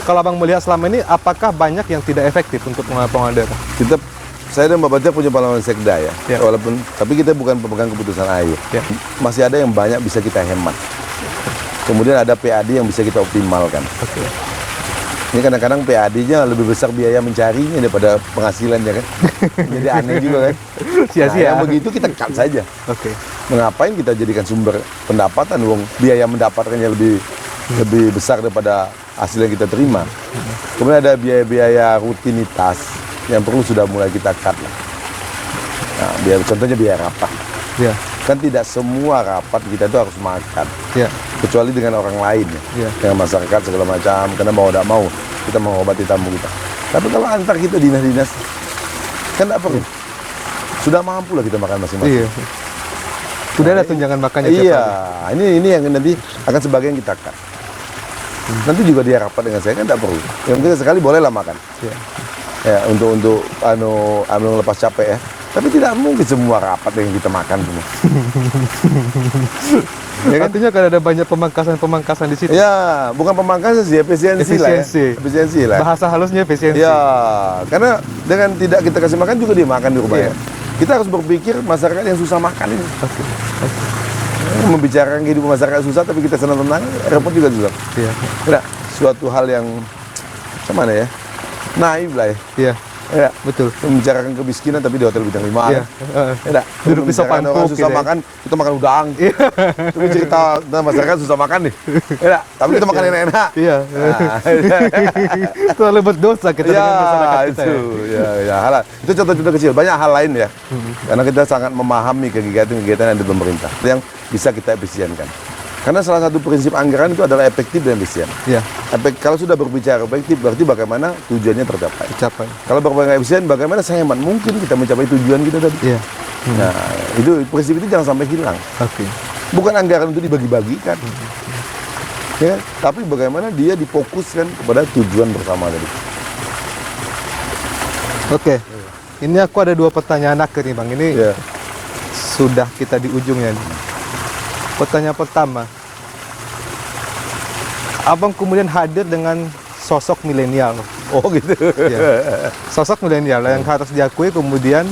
Kalau Abang melihat selama ini, apakah banyak yang tidak efektif untuk pengelolaan daerah? Saya dan Bapak Baca punya pengalaman sekda ya, Ya. tapi kita bukan pemegang keputusan akhir. Ya. Masih ada yang banyak bisa kita hemat. Kemudian ada PAD yang bisa kita optimalkan. Oke. Ini kadang-kadang PAD-nya lebih besar biaya mencarinya daripada penghasilannya kan. Jadi aneh juga kan. Sia-sia. Yang begitu kita cut saja. Oke. Mengapain kita jadikan sumber pendapatan, wong biaya mendapatkannya lebih besar daripada hasil yang kita terima. Kemudian ada biaya-biaya rutinitas yang perlu sudah mulai kita cut lah. Nah, contohnya biaya rapat. Ya. Kan tidak semua rapat kita itu harus makan. Ya. Kecuali dengan orang lain ya. Ya. Dengan masyarakat segala macam, karena mau tidak mau kita mengobati tamu kita. Tapi kalau antar kita dinas-dinas kan tidak perlu. Sudah mampu lah kita makan masing-masing. Iya. Sudah ada tunjangan makannya tiap Iya, hari. ini yang nanti akan sebagian kita cut. Nanti juga dia rapat dengan saya kan tidak perlu. Yang penting sekali bolehlah makan. Iya. Ya, untuk lepas capek ya. Tapi tidak mungkin semua rapat yang kita makan semua. Ya kan? Artinya kan ada banyak pemangkasan di situ. Ya, bukan pemangkasan sih, efisiensi lah ya. Efisiensi lah. Bahasa halusnya efisiensi. Ya, karena dengan tidak kita kasih makan juga dia makan di rumahnya. Iya. Kita harus berpikir masyarakat yang susah makan ini. Oke. Membicarakan kehidupan masyarakat susah, tapi kita senang-senang, repot juga susah. Iya. Nah, suatu hal yang macam mana ya? Naif lah ya. Iya. Ya, Betul. membicarakan kemiskinan tapi di hotel bintang 5. Iya. Ya, Duduk di sofa orang susah gitu ya. makan, kita makan udang. Itu cerita tentang masyarakat susah makan nih. Ya, tapi kita makan enak-enak. Iya. Nah, Terlalu berdosa kita dengan masyarakat kita. itu. Ya, hal itu contoh-contoh kecil. Banyak hal lain ya. Karena kita sangat memahami kegiatan-kegiatan yang di pemerintah yang bisa kita efisienkan. Karena salah satu prinsip anggaran itu adalah efektif dan efisien. Iya. Kalau sudah berbicara efektif, berarti bagaimana tujuannya tercapai. Tercapai. Kalau berbicara efisien, bagaimana sehemat mungkin kita mencapai tujuan kita tadi. Iya. Nah, itu prinsip itu jangan sampai hilang. Oke. Bukan anggaran untuk dibagi-bagikan. Ya, tapi bagaimana dia difokuskan kepada tujuan bersama tadi. Oke. Ini aku ada 2 pertanyaan akhir nih Bang. Ini Ya. sudah kita di ujungnya nih. Pertanyaan pertama, Abang kemudian hadir dengan sosok milenial. Oh gitu. Ya. Sosok milenial yang harus diakui kemudian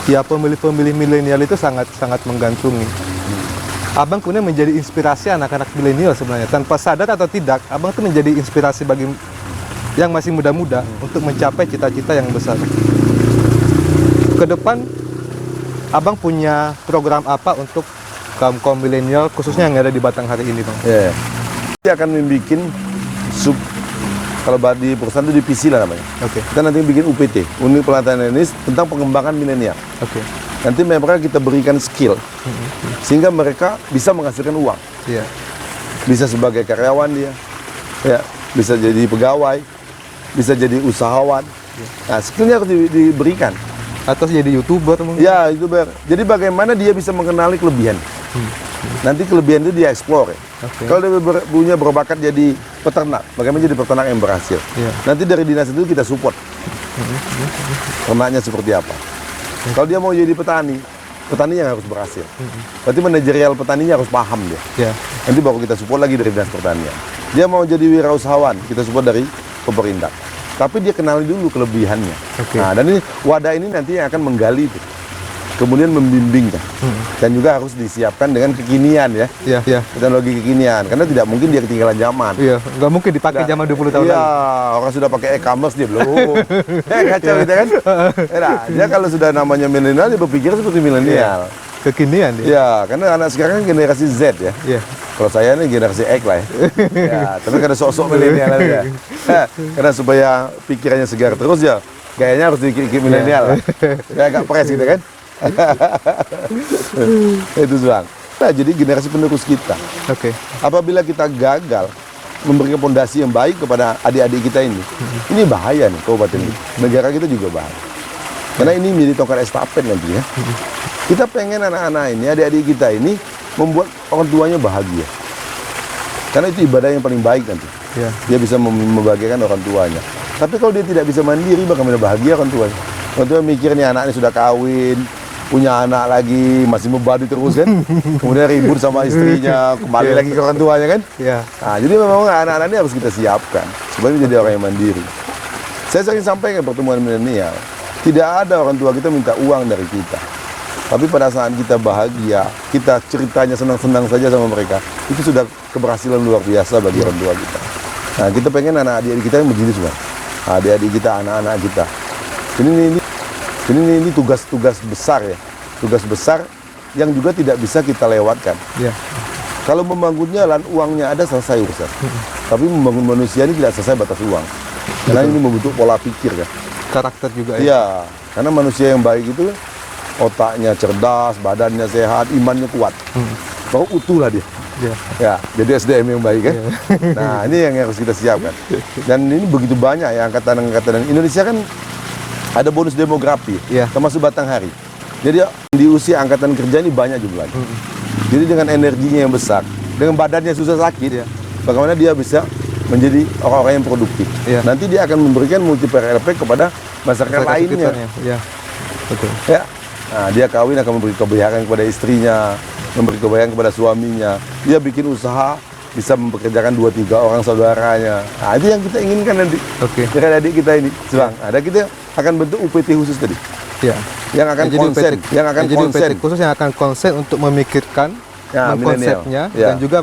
ya pemilih-pemilih milenial itu sangat menggantunggi. Abang kemudian menjadi inspirasi anak-anak milenial sebenarnya. Tanpa sadar atau tidak, Abang itu menjadi inspirasi bagi yang masih muda-muda untuk mencapai cita-cita yang besar. Ke depan, Abang punya program apa untuk kaum milenial khususnya yang ada di Batanghari ini, Bang? Ya. Dia akan membuat kalau di perusahaan itu divisi lah namanya. Oke. Kita nanti bikin UPT, Unit Pelatihan Teknis tentang pengembangan milenial. Oke. Nanti mereka kita berikan skill sehingga mereka bisa menghasilkan uang. Iya. Bisa sebagai karyawan dia, ya, bisa jadi pegawai, bisa jadi usahawan. Nah, skillnya harus diberikan. Atau jadi YouTuber mungkin? Ya, YouTuber. Jadi bagaimana dia bisa mengenali kelebihan. Nanti kelebihan itu dia explore. Oke. Kalau dia punya berbakat jadi peternak, bagaimana jadi peternak yang berhasil. Iya. Nanti dari dinas itu kita support. Ternaknya seperti apa. Kalau dia mau jadi petani, petaninya harus berhasil. Berarti manajerial petaninya harus paham dia. Iya. Nanti baru kita support lagi dari dinas pertanian. Dia mau jadi wirausahawan, kita support dari pemerintah. Tapi dia kenali dulu kelebihannya. Oke. Nah, dan ini wadah ini nanti yang akan menggali itu. Kemudian membimbingnya. Dan juga harus disiapkan dengan kekinian ya. Iya, iya. Teknologi kekinian. Karena tidak mungkin dia ketinggalan zaman. Iya, nggak mungkin dipakai zaman 20 tahun Iya, lalu. orang sudah pakai e-commerce dia belum. Kacau gitu kan. Nah, dia kalau sudah namanya milenial dia berpikir seperti milenial. Kekinian dia. Iya, karena anak sekarang kan generasi Z ya. Iya. Kalau saya ini generasi X lah ya. Ya, tapi karena sosok milenial aja. Karena supaya pikirannya segar terus ya, gayanya harus dikit-dikit milenial lah. Ya, agak pres gitu kan. Itu Bang. Nah, jadi generasi penerus kita. Oke. Apabila kita gagal memberikan fondasi yang baik kepada adik-adik kita ini bahaya nih kabupaten ini. Negara kita juga bahaya. Karena ini menjadi tongkat estafet nanti ya. Kita pengen anak-anak ini, adik-adik kita ini membuat orang tuanya bahagia. Karena itu ibadah yang paling baik nanti. Iya. Dia bisa membahagiakan orang tuanya. Tapi kalau dia tidak bisa mandiri, bagaimana bahagia orang tuanya? Orang tua mikir nih anaknya sudah kawin, punya anak lagi, masih membadu terus kan. Kemudian ribut sama istrinya, kembali lagi ke orang tuanya kan. Ya. Nah, jadi memang anak-anak ini harus kita siapkan supaya menjadi orang yang mandiri. Saya sering sampaikan pertemuan milenial, tidak ada orang tua kita minta uang dari kita. Tapi pada saat kita bahagia, kita ceritanya senang-senang saja sama mereka, itu sudah keberhasilan luar biasa bagi orang tua kita. Nah, kita pengen anak-adik kita yang begini semua. Adik-adik kita, anak-anak kita. Ini tugas-tugas besar ya. Tugas besar yang juga tidak bisa kita lewatkan. Ya. Kalau membangun jalan, uangnya ada, selesai urusan. Tapi membangun manusia ini tidak selesai batas uang. Karena ini membentuk pola pikir kan. Karakter juga ya. Iya, karena manusia yang baik itu otaknya cerdas, badannya sehat, imannya kuat. Baru utuh lah dia. Ya. Ya, jadi SDM yang baik kan. Nah, ini yang harus kita siapkan. Dan ini begitu banyak ya angkatan-angkatan Indonesia kan ada bonus demografi, Ya. termasuk Batanghari. Jadi di usia angkatan kerja ini banyak jumlahnya. Jadi dengan energinya yang besar, dengan badannya susah sakit, Ya. bagaimana dia bisa menjadi orang-orang yang produktif. Ya. Nanti dia akan memberikan multiplier efek kepada masyarakat lainnya. sekitarnya. Ya. Betul. Ya. Nah, dia kawin akan memberi kebahagiaan kepada istrinya, memberi kebahagiaan kepada suaminya. Dia bikin usaha, bisa mempekerjakan 2-3 orang saudaranya. Nah, itu yang kita inginkan nanti. Oke. Dari adik kita ini, Bang. Ada kita akan bentuk UPT khusus tadi. Ya. Yang akan Jadi konsen, UPT yang akan jadi konsen. UPT khusus yang akan konsen untuk memikirkan, Ya, mengkonsepnya, milenial. Ya. dan juga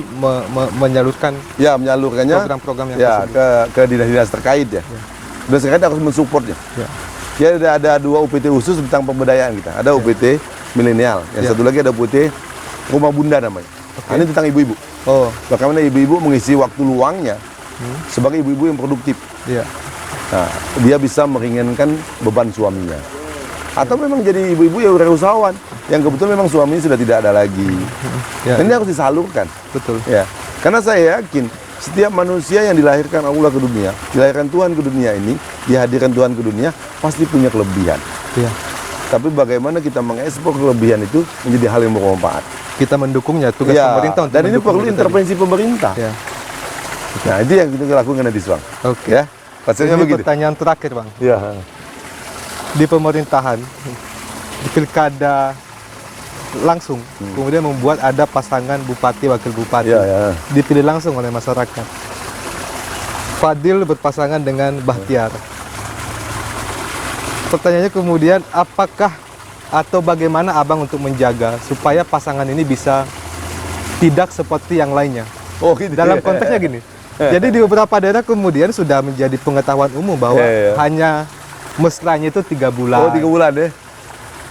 menyalurkan Ya, menyalurkannya program-program yang ya tersebut. ke dinas-dinas terkait ya. Dinas terkait harus mensupportnya. Ya. Ya, ada 2 UPT khusus tentang pemberdayaan kita. Ada UPT milenial, yang Ya. satu lagi ada UPT rumah bunda namanya. Nah, ini tentang ibu-ibu. Oh, Bagaimana ibu-ibu mengisi waktu luangnya sebagai ibu-ibu yang produktif. iya. Nah, dia bisa meringankan beban suaminya. Atau memang jadi ibu-ibu yang wirausahawan, yang kebetulan memang suaminya sudah tidak ada lagi. Ya. Dan ini harus disalurkan. Betul. Ya, karena saya yakin setiap manusia yang dilahirkan Allah ke dunia, dilahirkan Tuhan ke dunia ini, dihadirkan Tuhan ke dunia, pasti punya kelebihan. Iya. Tapi bagaimana kita mengekspor kelebihan itu menjadi hal yang bermanfaat. Kita mendukungnya, tugas Ya, pemerintah untuk dan ini mendukung perlu itu tadi. intervensi pemerintah. Ya. Nah, itu yang kita lakukan nanti, Bang. Oke. Ya, hasilnya Ini begitu. pertanyaan terakhir, Bang. Ya. Di pemerintahan, di pilkada langsung, kemudian membuat ada pasangan bupati wakil bupati, Ya, ya. dipilih langsung oleh masyarakat. Fadil berpasangan dengan Bahtiar. Pertanyaannya kemudian, apakah atau bagaimana abang untuk menjaga supaya pasangan ini bisa tidak seperti yang lainnya? Oh, gitu. Dalam konteksnya gini, jadi di beberapa daerah kemudian sudah menjadi pengetahuan umum bahwa Ya, ya. hanya mesranya itu 3 bulan, Oh, 3 bulan ya.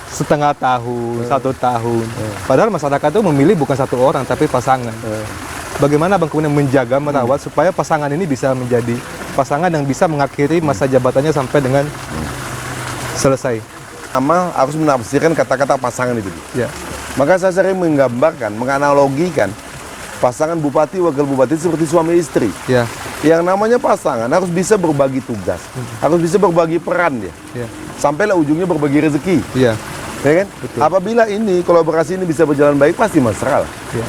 setengah tahun, 1 tahun. Padahal masyarakat itu memilih bukan satu orang tapi pasangan. Bagaimana abang kemudian menjaga, merawat supaya pasangan ini bisa menjadi pasangan yang bisa mengakhiri masa jabatannya sampai dengan selesai? Sama harus menafsirkan kata-kata pasangan itu. Ya, Maka saya sering menggambarkan, menganalogikan pasangan bupati, wakil bupati seperti suami istri. ya, Yang namanya pasangan harus bisa berbagi tugas, harus bisa berbagi peran dia. ya, Sampailah ujungnya berbagi rezeki, ya, ya kan? Betul. Apabila ini kolaborasi ini bisa berjalan baik, pasti mesra lah. ya.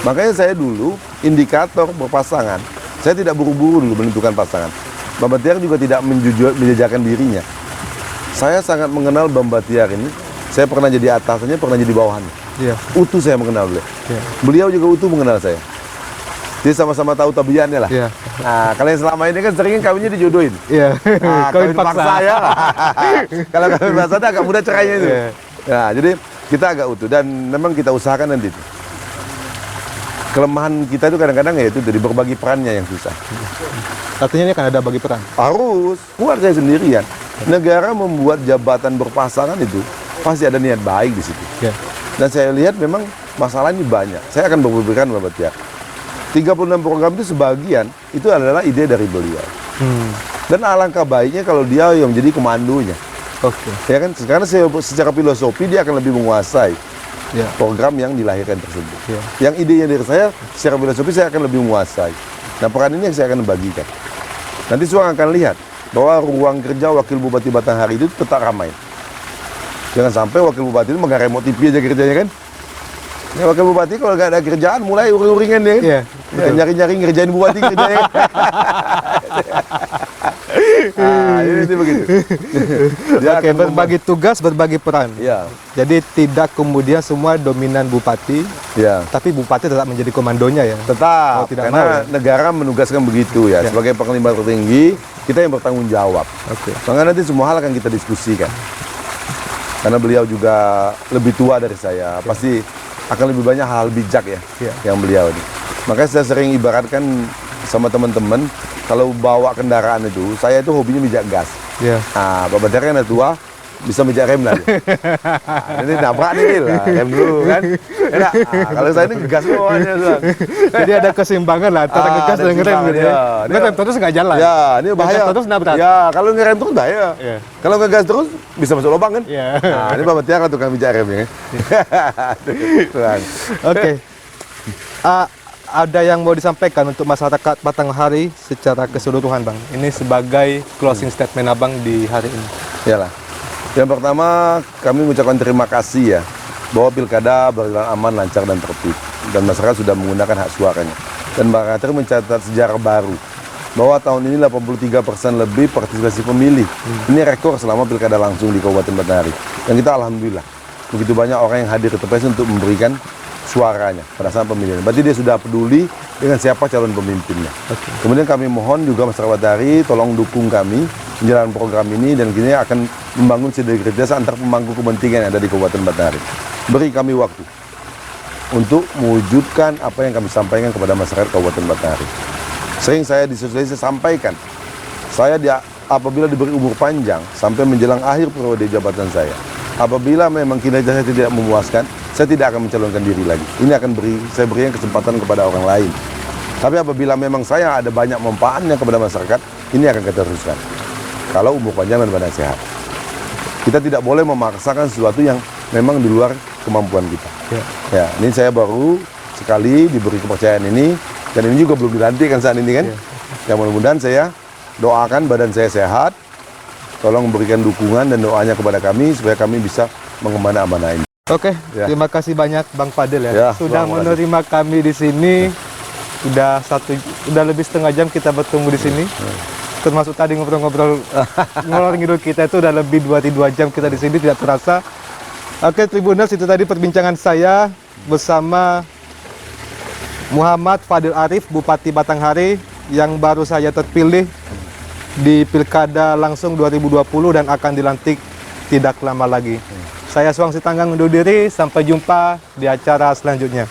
Makanya saya dulu indikator berpasangan, saya tidak buru-buru dulu menentukan pasangan. Bang Bahtiar juga tidak menjejakan dirinya. Saya sangat mengenal Bang Bahtiar ini. Saya pernah jadi atasannya, pernah jadi bawahannya. Ya, Utuh saya mengenal beliau. ya, Beliau juga utuh mengenal saya. Jadi sama-sama tahu tabiannya lah. ya, Nah, kalian selama ini kan sering kawinnya dijodohin. ya. Nah, Kawin paksa. ya. Kalau kawin paksa itu agak mudah cerainya itu. Iya. Nah, jadi kita agak utuh dan memang kita usahakan nanti itu. Kelemahan kita itu kadang-kadang ya itu dari berbagi perannya yang susah. Artinya ini akan ada bagi peran. Harus kuat saya sendirian. Negara membuat jabatan berpasangan itu pasti ada niat baik di situ. Ya, Dan saya lihat memang masalah ini banyak. Saya akan berpikiran Mbak Bahtiar. 36 program itu sebagian itu adalah ide dari beliau. Dan alangkah baiknya kalau dia yang menjadi komandonya. Oke. Ya kan? Karena secara filosofi dia akan lebih menguasai Ya, program yang dilahirkan tersebut. ya, Yang idenya dari saya, secara filosofi saya akan lebih menguasai. Nah, peran ini yang saya akan bagikan. Nanti semua akan lihat bahwa ruang kerja wakil bupati Batanghari itu tetap ramai. Jangan sampai wakil bupati itu mengenai remote TV aja kerjanya kan. Ya, wakil bupati kalau nggak ada kerjaan mulai uring-uringan ya kan. Iya, Ya, nyari-nyari ngerjain bupati kerjanya kan. Ini begitu. Dia Oke, akan berbagi tugas, berbagi peran. Ya, Jadi tidak kemudian semua dominan bupati, ya. tapi bupati tetap menjadi komandonya ya. Tetap, Oh, tidak karena mau, ya? negara menugaskan begitu ya. Ya. Sebagai panglima tertinggi, kita yang bertanggung jawab. Oke. Maka nanti semua hal akan kita diskusikan. Karena beliau juga lebih tua dari saya, pasti akan lebih banyak hal bijak ya, Ya. yang beliau ini. Makanya saya sering ibaratkan sama teman-teman, kalau bawa kendaraan itu, saya itu hobinya mijak gas. Ya. Nah, Pak Badar kan tua, bisa mijak rem lah dia. Nah, ini nabrak nih lah, rem dulu kan. Enak. Kalau saya ini ngegas bawahnya. Jadi ada keseimbangan lah antara ngegas ada dan ngerem keseimbangan, gitu ya. ya. Ngerem terus nggak jalan. Ya, ini bahaya. Ngegas terus nabrak. Ya, kalau ngerem terus bahaya. Ya. Kalau ngegas terus bisa masuk lubang kan? Ya. Nah, ini Pak Badar tukang mijak rem ya. Tuhan. Oke. Ada yang mau disampaikan untuk masyarakat Batanghari secara keseluruhan, Bang? Ini sebagai closing statement Abang di hari ini. Iyalah. Yang pertama, kami mengucapkan terima kasih ya bahwa pilkada berjalan aman, lancar dan tertib dan masyarakat sudah menggunakan hak suaranya. Dan Mbak Katri mencatat sejarah baru bahwa tahun ini 83% lebih partisipasi pemilih. Ini rekor selama pilkada langsung di Kabupaten Batanghari. Dan kita alhamdulillah begitu banyak orang yang hadir ke TPS untuk memberikan suaranya pada saat pemilihan. Berarti dia sudah peduli dengan siapa calon pemimpinnya. Kemudian kami mohon juga masyarakat Batanghari tolong dukung kami menjalankan program ini dan kini akan membangun sinergitas antar pemangku kepentingan yang ada di Kabupaten Batanghari. Beri kami waktu untuk mewujudkan apa yang kami sampaikan kepada masyarakat Kabupaten Batanghari. Sering saya disosialisasi sampaikan, apabila diberi umur panjang sampai menjelang akhir periode jabatan saya, apabila memang kinerja saya tidak memuaskan, saya tidak akan mencalonkan diri lagi. Ini akan saya berikan kesempatan kepada orang lain. Tapi apabila memang saya ada banyak manfaatnya kepada masyarakat, ini akan kita teruskan. Kalau umur panjang dan badan sehat. Kita tidak boleh memaksakan sesuatu yang memang di luar kemampuan kita. Ya, ini saya baru sekali diberi kepercayaan ini, dan ini juga belum dilantik kan saat ini kan. Ya, mudah-mudahan saya doakan badan saya sehat, tolong memberikan dukungan dan doanya kepada kami supaya kami bisa mengemban amanah ini. Oke, Ya. terima kasih banyak Bang Fadil ya. Ya, Sudah terima kasih. menerima kami di sini. Udah lebih setengah jam kita bertemu di sini. Termasuk tadi ngobrol-ngobrol ngalor ngidul kita itu udah lebih 2 jam kita di sini, tidak terasa. Oke, Tribuners, itu tadi perbincangan saya bersama Muhammad Fadil Arif, Bupati Batanghari yang baru saja terpilih di Pilkada langsung 2020 dan akan dilantik tidak lama lagi. Saya Suang Sitanggang undur diri, sampai jumpa di acara selanjutnya.